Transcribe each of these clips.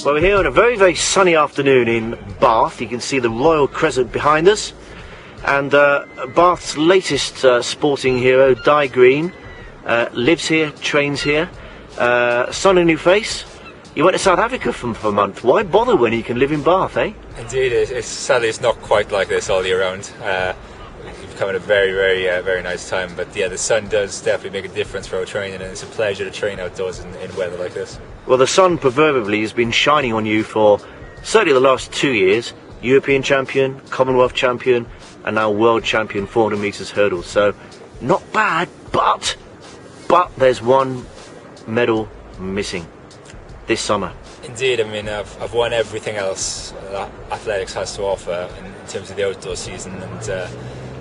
Well, we're here on a very, very sunny afternoon in Bath. You can see the Royal Crescent behind us. And Bath's latest sporting hero, Dai Greene, lives here, trains here. Son and new face. You went to South Africa for a month. Why bother when you can live in Bath, eh? Indeed, sadly it's not quite like this all year round. It's become a very, very nice time. But yeah, the sun does definitely make a difference for our training, and it's a pleasure to train outdoors in weather like this. Well, the sun proverbially has been shining on you for certainly the last 2 years. European champion, Commonwealth champion, and now world champion 400 metres hurdles. So not bad, but there's one medal missing this summer. Indeed, I mean I've won everything else that athletics has to offer in terms of the outdoor season, and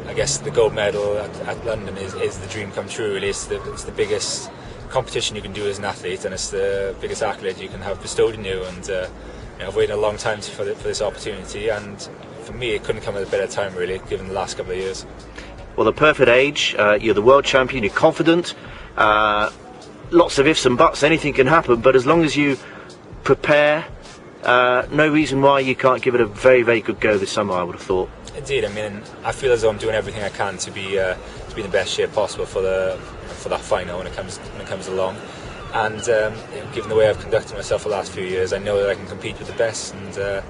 I guess the gold medal at London is the dream come true. Really, it's the biggest competition you can do as an athlete, and it's the biggest accolade you can have bestowed on you. And I've waited a long time for this opportunity, and for me it couldn't come at a better time, really, given the last couple of years. Well, the perfect age. You're the world champion. You're confident. Lots of ifs and buts. Anything can happen, but as long as you prepare, no reason why you can't give it a very, very good go this summer, I would have thought. Indeed, I mean I feel as though I'm doing everything I can to be in the best shape possible for that final when it comes along. And given the way I've conducted myself the last few years, I know that I can compete with the best, and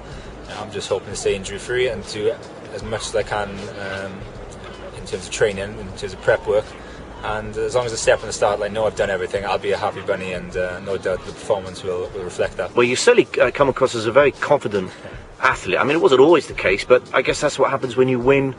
I'm just hoping to stay injury free and do as much as I can in terms of training, in terms of prep work. And as long as I step on the start line, know I've done everything, I'll be a happy bunny, and no doubt the performance will reflect that. Well, you certainly come across as a very confident athlete. I mean, it wasn't always the case, but I guess that's what happens when you win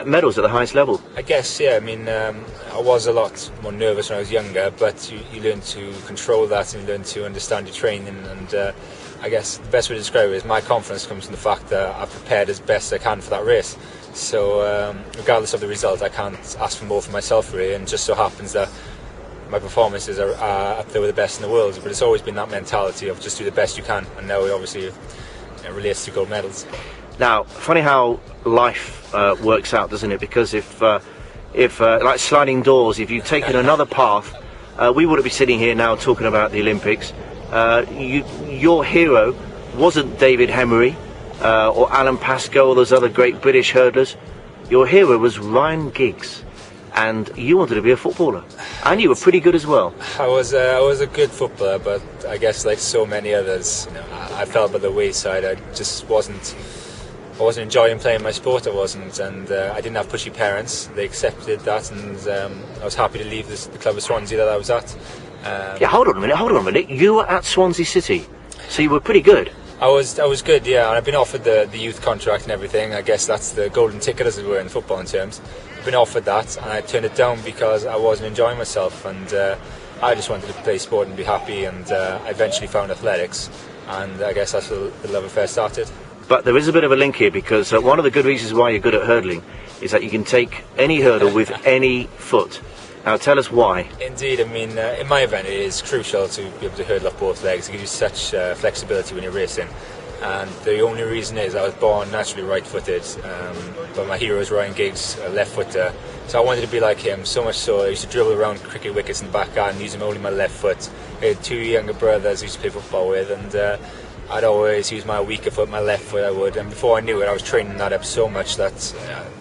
medals at the highest level. I guess, yeah. I mean, I was a lot more nervous when I was younger, but you learn to control that, and you learn to understand your training, and I guess the best way to describe it is my confidence comes from the fact that I've prepared as best I can for that race. So regardless of the result, I can't ask for more for myself, really, and just so happens that my performances are up there with the best in the world. But it's always been that mentality of just do the best you can, and now it obviously relates to gold medals. Now, funny how life works out, doesn't it? Because if like sliding doors, if you'd taken another path, we wouldn't be sitting here now talking about the Olympics. Your hero wasn't David Hemery or Alan Pascoe or those other great British hurdlers. Your hero was Ryan Giggs, and you wanted to be a footballer, and you were pretty good as well. I was a good footballer, but I guess like so many others, I fell by the wayside. I just wasn't enjoying playing my sport. I wasn't, and I didn't have pushy parents. They accepted that, and I was happy to leave the club of Swansea that I was at. Yeah, hold on a minute. You were at Swansea City, so you were pretty good. I was good, yeah, and I've been offered the youth contract and everything. I guess that's the golden ticket, as it were, in footballing terms. I've been offered that, and I turned it down because I wasn't enjoying myself, and I just wanted to play sport and be happy, and I eventually found athletics, and I guess that's where the love affair started. But there is a bit of a link here, because one of the good reasons why you're good at hurdling is that you can take any hurdle with any foot. Now tell us why. Indeed, I mean in my event it is crucial to be able to hurdle off both legs. It gives you such flexibility when you're racing, and the only reason is I was born naturally right-footed, but my hero is Ryan Giggs, a left-footer, so I wanted to be like him, so much so I used to dribble around cricket wickets in the back garden using only my left foot. I had two younger brothers I used to play football with, and I'd always use my weaker foot, my left foot I would, and before I knew it I was training that up so much that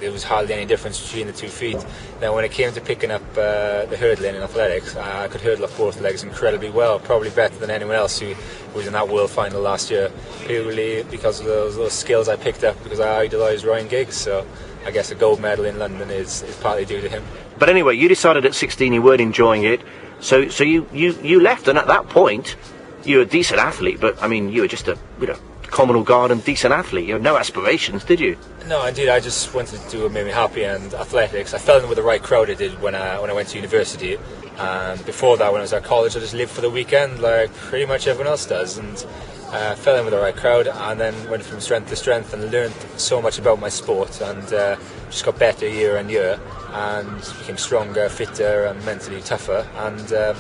there was hardly any difference between the 2 feet. Now when it came to picking up the hurdling in athletics, I could hurdle off both legs incredibly well, probably better than anyone else who was in that world final last year, purely because of those skills I picked up because I idolised Ryan Giggs. So I guess a gold medal in London is partly due to him. But anyway, you decided at 16 you weren't enjoying it, so you left, and at that point you were a decent athlete, but I mean you were just a communal garden decent athlete. You had no aspirations, did you? No, indeed. I just wanted to do what made me happy, and athletics. I fell in with the right crowd. I did when I went to university, and before that, when I was at college, I just lived for the weekend like pretty much everyone else does, and fell in with the right crowd, and then went from strength to strength and learned so much about my sport, and just got better year on year, and became stronger, fitter, and mentally tougher, and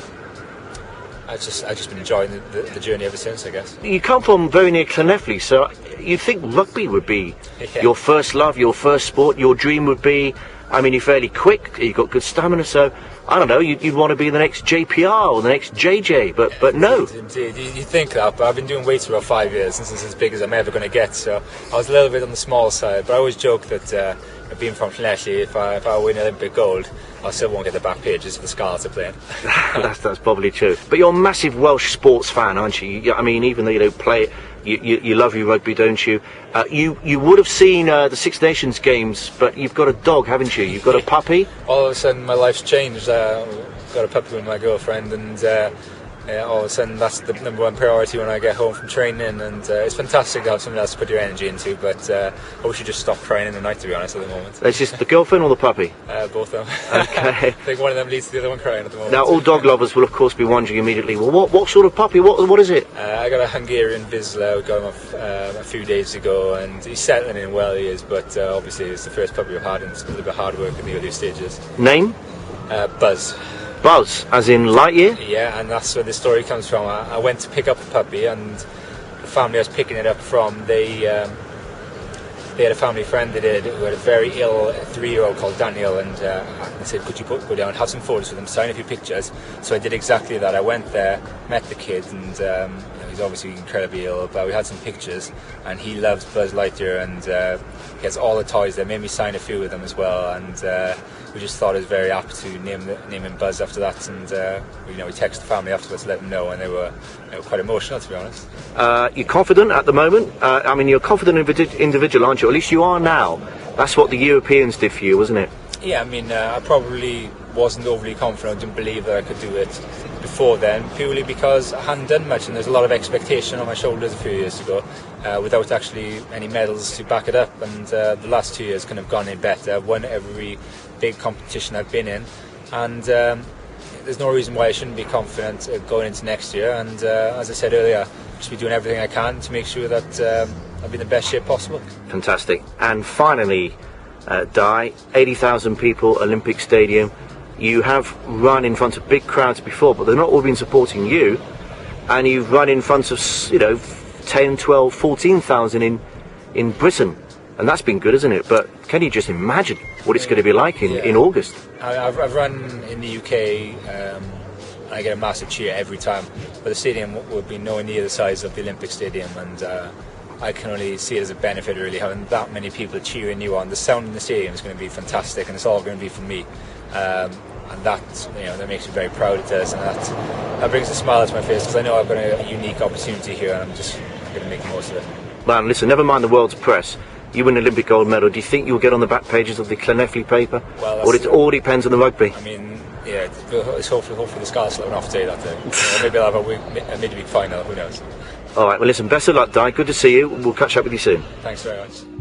I've just been enjoying the journey ever since, I guess. You come from very near Llanelli, so you'd think rugby would be your first love, your first sport. Your dream would be I mean, you're fairly quick, you've got good stamina, so I don't know, you'd want to be the next JPR or the next JJ, but no. Indeed. You think that, but I've been doing weights for about 5 years, and this is as big as I'm ever going to get, so I was a little bit on the small side, but I always joke that being from Llanelli, if I win Olympic gold, I still won't get the back pages for the Scarlets are playing. That's probably true. But you're a massive Welsh sports fan, aren't you? I mean, even though you don't play it, you love your rugby, don't you? You would have seen the Six Nations games, but you've got a dog, haven't you? You've got a puppy? All of a sudden my life's changed. I've got a puppy with my girlfriend, and all of a sudden that's the number one priority when I get home from training, and it's fantastic to have something else to put your energy into, but I wish you'd just stop crying in the night, to be honest, at the moment. It's just the girlfriend or the puppy? Both of them. Okay. I think one of them leads to the other one crying at the moment. Now, all dog lovers will of course be wondering immediately, well, what sort of puppy, what is it? I got a Hungarian Vizsla. We got him a few days ago, and he's settling in well, he is, but obviously it's the first puppy we've had, and it's a little bit hard work in the early stages. Name? Buzz. Buzz, as in Lightyear? Yeah, and that's where the story comes from. I went to pick up the puppy, and the family I was picking it up from, they had a family friend who had a very ill 3-year-old called Daniel, and they said, could you go down and have some photos with him, sign a few pictures? So I did exactly that. I went there, met the kid, and he's obviously incredibly ill, but we had some pictures, and he loves Buzz Lightyear, and he has all the toys. They made me sign a few with them as well, and we just thought it was very apt to name him Buzz after that, and we texted the family afterwards to let them know, and they were quite emotional, to be honest. You're confident at the moment? I mean, you're a confident individual, aren't you? At least you are now. That's what the Europeans did for you, wasn't it? Yeah, I mean, I probably wasn't overly confident. I didn't believe that I could do it before then, purely because I hadn't done much, and there's a lot of expectation on my shoulders a few years ago, without actually any medals to back it up, and the last 2 years kind of gone in better. I've won every big competition I've been in, and there's no reason why I shouldn't be confident going into next year, and as I said earlier, just be doing everything I can to make sure that I'll be in the best shape possible. Fantastic. And finally, Dai, 80,000 people, Olympic Stadium. You have run in front of big crowds before, but they've not all been supporting you, and you've run in front of 10, 12, 14,000 in Britain, and that's been good, isn't it? But can you just imagine what it's going to be like in August? I've run in the UK, and I get a massive cheer every time, but the stadium would be nowhere near the size of the Olympic Stadium, and I can only see it as a benefit, really, having that many people cheering you on. The sound in the stadium is going to be fantastic, and it's all going to be for me, and that makes me very proud. It does, and that brings a smile to my face, because I know I've got a unique opportunity here, and I'm going to make the most of it. Man, listen, never mind the world's press. You win an Olympic gold medal. Do you think you'll get on the back pages of the Llanelli paper? Well, or it all depends on the rugby? I mean, yeah, it's hopefully the Scarlets will have an off day that day. Or maybe I'll have a midweek final, who knows. All right, well, listen, best of luck, Dai. Good to see you. We'll catch up with you soon. Thanks very much.